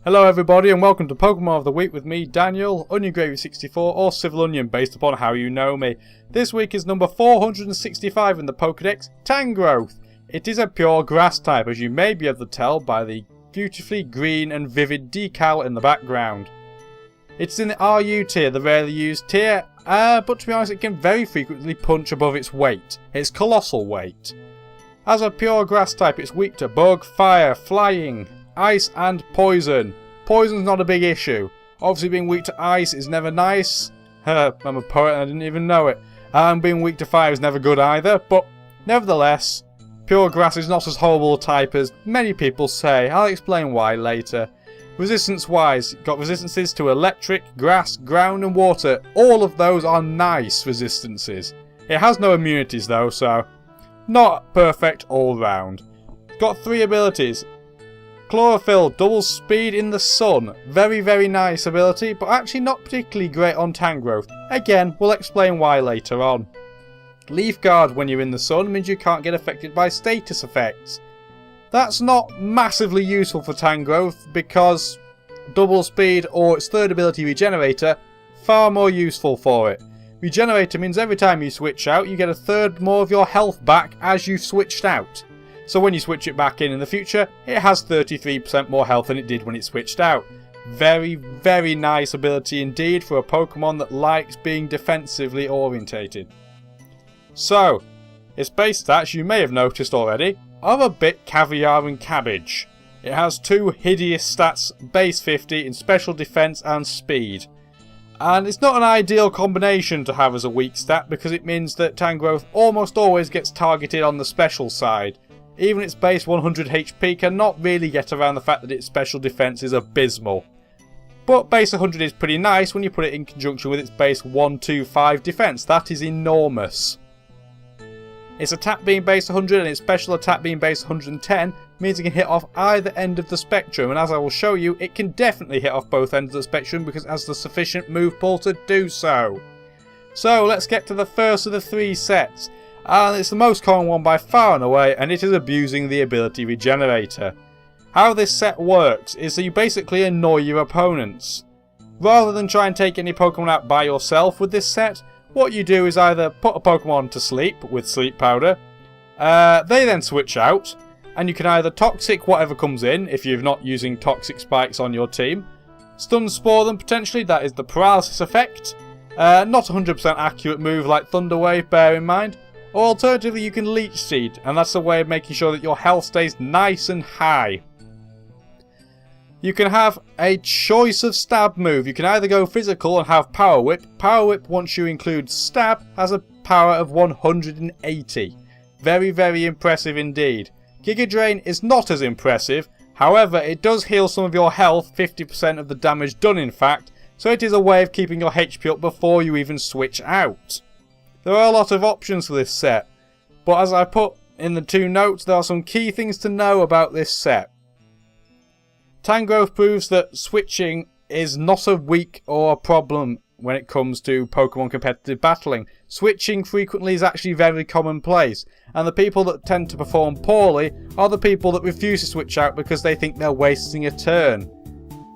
Hello everybody and welcome to Pokemon of the Week with me, Daniel, Onion Gravy 64 or Civil Onion based upon how you know me. This week is number 465 in the Pokedex, Tangrowth. It is a pure grass type, as you may be able to tell by the beautifully green and vivid decal in the background. It's in the RU tier, the rarely used tier, but to be honest it can very frequently punch above its weight, its colossal weight. As a pure grass type it's weak to bug, fire, flying, ice and poison. Poison's not a big issue. Obviously being weak to ice is never nice. I'm a poet and I didn't even know it. And being weak to fire is never good either, but nevertheless, pure grass is not as horrible a type as many people say. I'll explain why later. Resistance wise, got resistances to electric, grass, ground and water. All of those are nice resistances. It has no immunities though, so not perfect all round. Got 3 abilities. Chlorophyll, double speed in the sun. Very nice ability, but actually not particularly great on Tangrowth. Again, we'll explain why later on. Leaf Guard when you're in the sun means you can't get affected by status effects. That's not massively useful for Tangrowth because double speed or its third ability Regenerator, far more useful for it. Regenerator means every time you switch out you get a third more of your health back as you've switched out. So when you switch it back in the future, it has 33% more health than it did when it switched out. Very nice ability indeed for a Pokemon that likes being defensively orientated. So, its base stats, you may have noticed already, are a bit caviar and cabbage. It has 2 hideous stats, base 50 in special defense and speed. And it's not an ideal combination to have as a weak stat because it means that Tangrowth almost always gets targeted on the special side. Even its base 100 HP cannot really get around the fact that its special defense is abysmal. But base 100 is pretty nice when you put it in conjunction with its base 125 defense. That is enormous. Its attack being base 100 and its special attack being base 110 means it can hit off either end of the spectrum, and as I will show you, it can definitely hit off both ends of the spectrum because it has the sufficient move pool to do so. So let's get to the first of the 3 sets. And it's the most common one by far and away, and it is abusing the ability Regenerator. How this set works is that you basically annoy your opponents. Rather than try and take any Pokemon out by yourself with this set, what you do is either put a Pokemon to sleep with Sleep Powder, they then switch out, and you can either Toxic whatever comes in if you're not using Toxic Spikes on your team, Stun Spore them potentially, that is the paralysis effect, not 100% accurate move like Thunder Wave, bear in mind. Or alternatively you can Leech Seed, and that's a way of making sure that your health stays nice and high. You can have a choice of stab move. You can either go physical and have Power Whip. Power Whip, once you include stab, has a power of 180. Very impressive indeed. Giga Drain is not as impressive, however it does heal some of your health, 50% of the damage done in fact, so it is a way of keeping your HP up before you even switch out. There are a lot of options for this set, but as I put in the 2 notes, there are some key things to know about this set. Tangrowth proves that switching is not a weak or a problem when it comes to Pokemon competitive battling. Switching frequently is actually very commonplace, and the people that tend to perform poorly are the people that refuse to switch out because they think they're wasting a turn.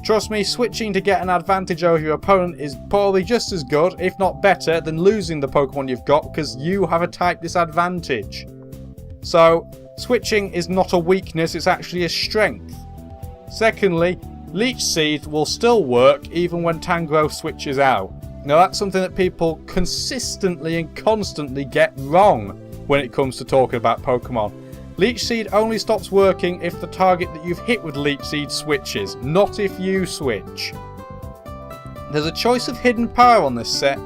Trust me, switching to get an advantage over your opponent is probably just as good, if not better, than losing the Pokemon you've got because you have a type disadvantage. So, switching is not a weakness, it's actually a strength. Secondly, Leech Seed will still work even when Tangrowth switches out. Now that's something that people consistently and constantly get wrong when it comes to talking about Pokemon. Leech Seed only stops working if the target that you've hit with Leech Seed switches, not if you switch. There's a choice of hidden power on this set,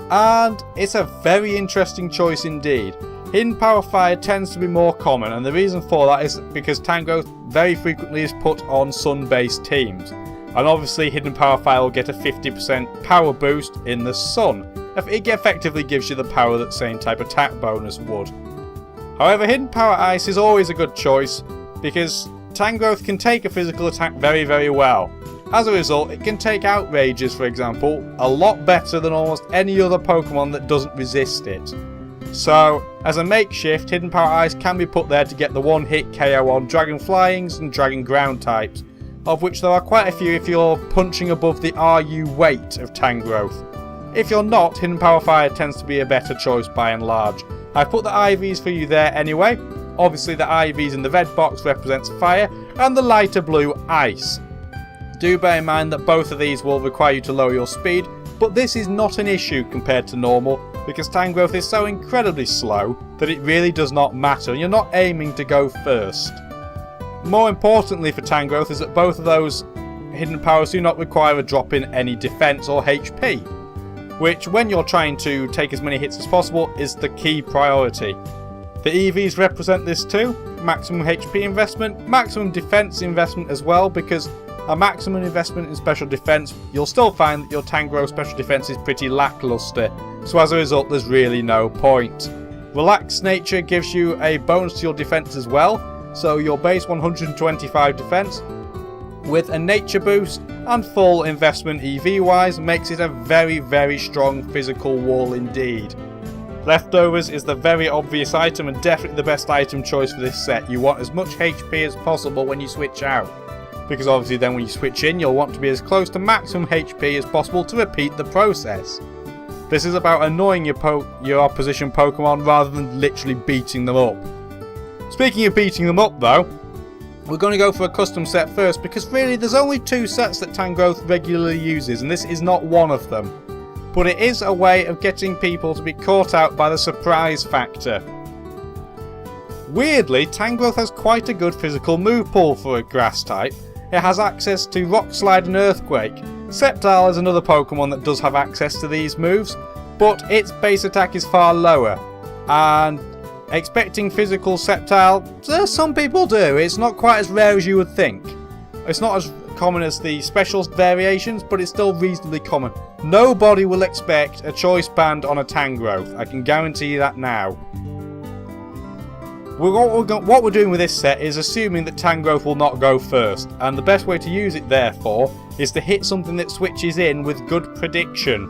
and it's a very interesting choice indeed. Hidden power fire tends to be more common, and the reason for that is because Tangrowth very frequently is put on sun-based teams. And obviously hidden power fire will get a 50% power boost in the sun. It effectively gives you the power that same type attack bonus would. However, Hidden Power Ice is always a good choice because Tangrowth can take a physical attack very well. As a result, it can take Outrages, for example, a lot better than almost any other Pokemon that doesn't resist it. So, as a makeshift, Hidden Power Ice can be put there to get the one-hit KO on Dragon Flyings and Dragon Ground types, of which there are quite a few if you're punching above the RU weight of Tangrowth. If you're not, Hidden Power Fire tends to be a better choice by and large. I've put the IVs for you there anyway. Obviously the IVs in the red box represents fire and the lighter blue ice. Do bear in mind that both of these will require you to lower your speed, but this is not an issue compared to normal because Tangrowth is so incredibly slow that it really does not matter and you're not aiming to go first. More importantly for Tangrowth is that both of those hidden powers do not require a drop in any defense or HP, which when you're trying to take as many hits as possible is the key priority. The EVs represent this too, maximum HP investment, maximum defense investment as well, because a maximum investment in special defense, you'll still find that your Tangrowth special defense is pretty lackluster, so as a result there's really no point. Relaxed nature gives you a bonus to your defense as well, so your base 125 defense with a nature boost and full investment EV wise makes it a very strong physical wall indeed. Leftovers is the very obvious item and definitely the best item choice for this set. You want as much HP as possible when you switch out, because obviously then when you switch in you'll want to be as close to maximum HP as possible to repeat the process. This is about annoying your opposition Pokemon rather than literally beating them up. Speaking of beating them up though, we're going to go for a custom set first because really there's only two sets that Tangrowth regularly uses and this is not one of them. But it is a way of getting people to be caught out by the surprise factor. Weirdly, Tangrowth has quite a good physical move pool for a grass type. It has access to Rock Slide and Earthquake. Sceptile is another Pokemon that does have access to these moves, but its base attack is far lower. And expecting physical Sceptile, some people do. It's not quite as rare as you would think. It's not as common as the special variations, but it's still reasonably common. Nobody will expect a choice band on a Tangrowth. I can guarantee you that now. What we're doing with this set is assuming that Tangrowth will not go first, and the best way to use it therefore is to hit something that switches in with good prediction.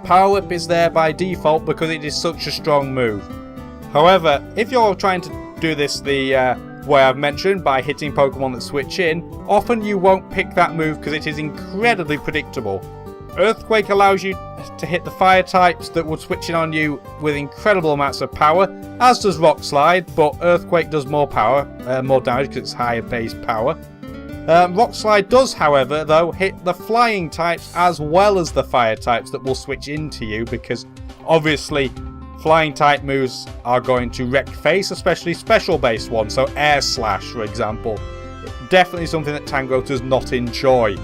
Power Whip is there by default because it is such a strong move. However, if you're trying to do this the way I've mentioned by hitting Pokemon that switch in, often you won't pick that move because it is incredibly predictable. Earthquake allows you to hit the fire types that would switch in on you with incredible amounts of power, as does Rock Slide, but Earthquake does more power, more damage because it's higher base power. Rock Slide does, however, though, hit the flying types as well as the fire types that will switch into you, because obviously flying type moves are going to wreck face, especially special based ones, so Air Slash for example. Definitely something that Tangrowth does not enjoy.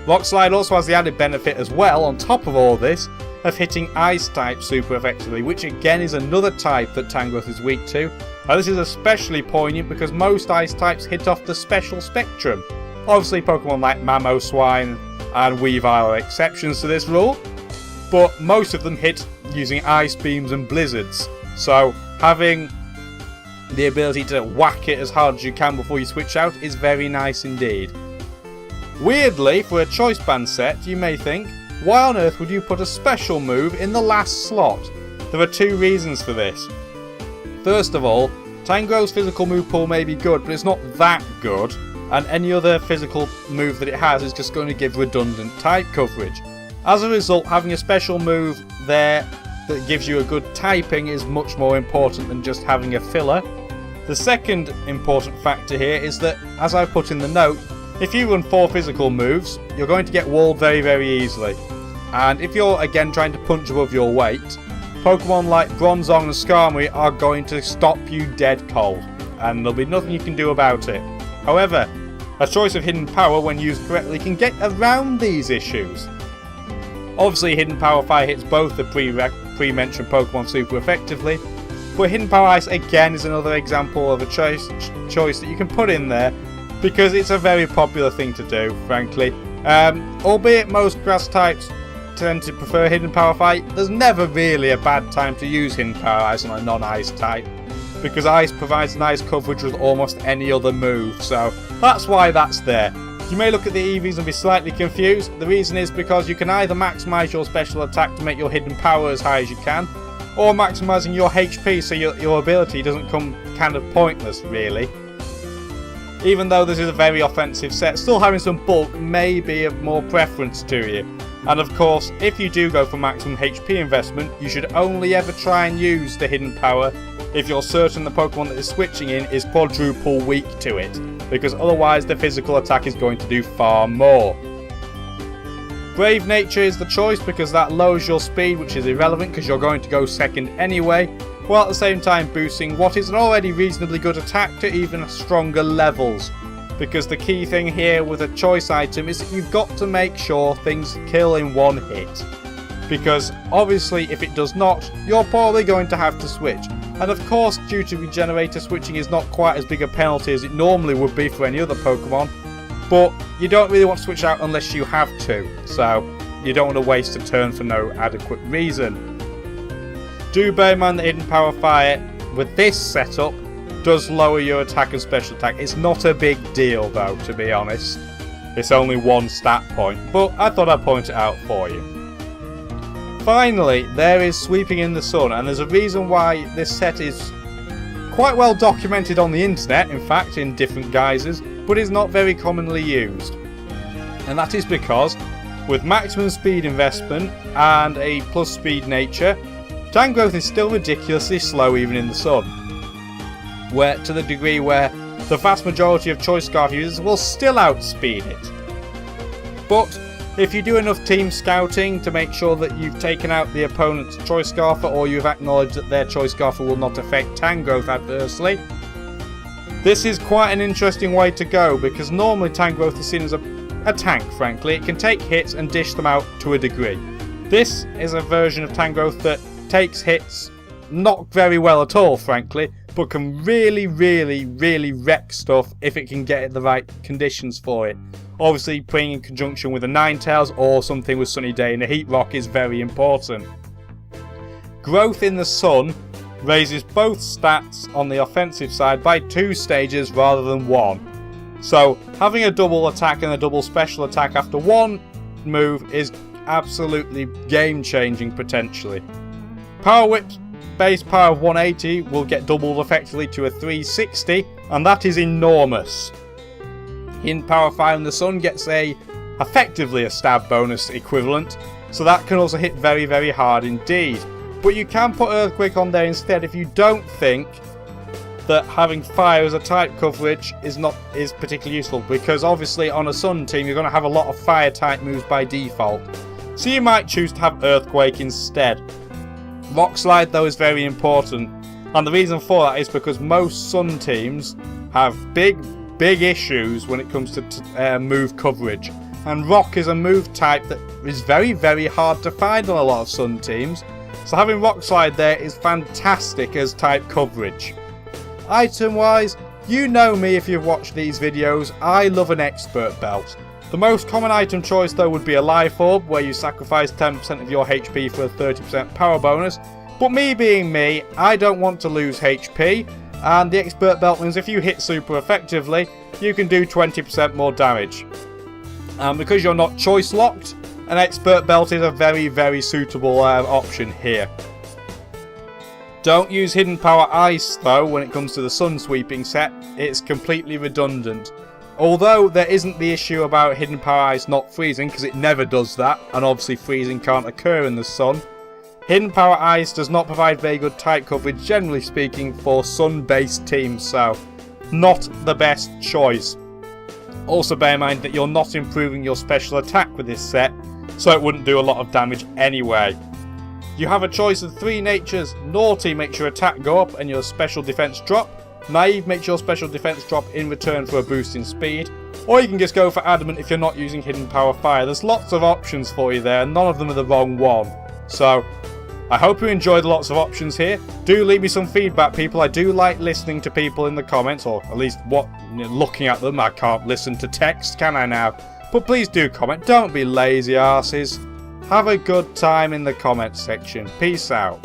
Rock Slide also has the added benefit as well, on top of all this, of hitting Ice type super effectively, which again is another type that Tangrowth is weak to. And this is especially poignant because most Ice types hit off the special spectrum. Obviously Pokemon like Mamoswine and Weavile are exceptions to this rule, but most of them hit using Ice Beams and Blizzards, so having the ability to whack it as hard as you can before you switch out is very nice indeed. Weirdly, for a choice band set, you may think, why on earth would you put a special move in the last slot? There are two reasons for this. First of all, Tangrowth's physical move pool may be good, but it's not that good, and any other physical move that it has is just going to give redundant type coverage. As a result, having a special move there that gives you a good typing is much more important than just having a filler. The second important factor here is that, as I put in the note, if you run 4 physical moves, you're going to get walled very easily. And if you're again trying to punch above your weight, Pokemon like Bronzong and Skarmory are going to stop you dead cold, and there'll be nothing you can do about it. However, a choice of Hidden Power when used correctly can get around these issues. Obviously Hidden Power Fire hits both the pre-mentioned Pokemon super effectively, but Hidden Power Ice again is another example of a choice that you can put in there because it's a very popular thing to do, frankly. Albeit most grass types tend to prefer Hidden Power Fight, there's never really a bad time to use Hidden Power Ice on a non-ice type, because Ice provides nice coverage with almost any other move, so that's why that's there. You may look at the EVs and be slightly confused. The reason is because you can either maximise your special attack to make your hidden power as high as you can, or maximising your HP so your ability doesn't come kind of pointless, really. Even though this is a very offensive set, still having some bulk may be of more preference to you. And of course, if you do go for maximum HP investment, you should only ever try and use the hidden power if you're certain the Pokemon that is switching in is quadruple weak to it, because otherwise the physical attack is going to do far more. Brave Nature is the choice because that lowers your speed, which is irrelevant because you're going to go second anyway, while at the same time boosting what is an already reasonably good attack to even stronger levels. Because the key thing here with a choice item is that you've got to make sure things kill in one hit. Because obviously if it does not, you're probably going to have to switch. And of course, due to regenerator, switching is not quite as big a penalty as it normally would be for any other Pokemon, but you don't really want to switch out unless you have to, so you don't want to waste a turn for no adequate reason. Do bear in mind that Hidden Power Fire with this setup does lower your attack and special attack. It's not a big deal though, to be honest. It's only one stat point, but I thought I'd point it out for you. Finally, there is Sweeping in the Sun, and there's a reason why this set is quite well documented on the internet, in fact, in different guises, but is not very commonly used. And that is because, with maximum speed investment and a plus speed nature, Tangrowth is still ridiculously slow even in the sun. Where, to the degree where the vast majority of Choice Scarf users will still outspeed it. But if you do enough team scouting to make sure that you've taken out the opponent's Choice Scarfer, or you've acknowledged that their Choice Scarfer will not affect Tangrowth adversely, this is quite an interesting way to go, because normally Tangrowth is seen as a tank, frankly. It can take hits and dish them out to a degree. This is a version of Tangrowth that takes hits not very well at all, frankly, but can really wreck stuff if it can get the right conditions for it. Obviously, playing in conjunction with a Ninetales or something with Sunny Day and a Heat Rock is very important. Growth in the Sun raises both stats on the offensive side by 2 stages rather than 1. So, having a double attack and a double special attack after one move is absolutely game-changing potentially. Power Whip's base power of 180 will get doubled effectively to a 360, and that is enormous. In Power Fire in the Sun gets effectively a stab bonus equivalent, so that can also hit very hard indeed. But you can put Earthquake on there instead if you don't think that having fire as a type coverage is particularly useful, because obviously on a Sun team you're going to have a lot of fire type moves by default. So you might choose to have Earthquake instead. Rock Slide though is very important, and the reason for that is because most Sun teams have big issues when it comes to move coverage, and Rock is a move type that is very hard to find on a lot of Sun teams, so having Rock Slide there is fantastic as type coverage. Item wise, you know me if you've watched these videos, I love an Expert Belt. The most common item choice though would be a Life Orb, where you sacrifice 10% of your HP for a 30% power bonus, but me being me, I don't want to lose HP, and the Expert Belt means if you hit super effectively, you can do 20% more damage. And because you're not choice locked, an Expert Belt is a very suitable option here. Don't use Hidden Power Ice though when it comes to the Sun Sweeping set, it's completely redundant. Although there isn't the issue about Hidden Power Ice not freezing, because it never does that, and obviously freezing can't occur in the sun, Hidden Power Ice does not provide very good type coverage, generally speaking, for Sun-based teams, so not the best choice. Also bear in mind that you're not improving your special attack with this set, so it wouldn't do a lot of damage anyway. You have a choice of 3 natures. Naughty makes your attack go up and your special defense drop. Naive makes your special defense drop in return for a boost in speed, or you can just go for Adamant if you're not using Hidden Power Fire. There's lots of options for you there, and none of them are the wrong one. So, I hope you enjoyed lots of options here. Do leave me some feedback, people. I do like listening to people in the comments, or at least looking at them. I can't listen to text, can I now? But please do comment. Don't be lazy arses. Have a good time in the comments section. Peace out.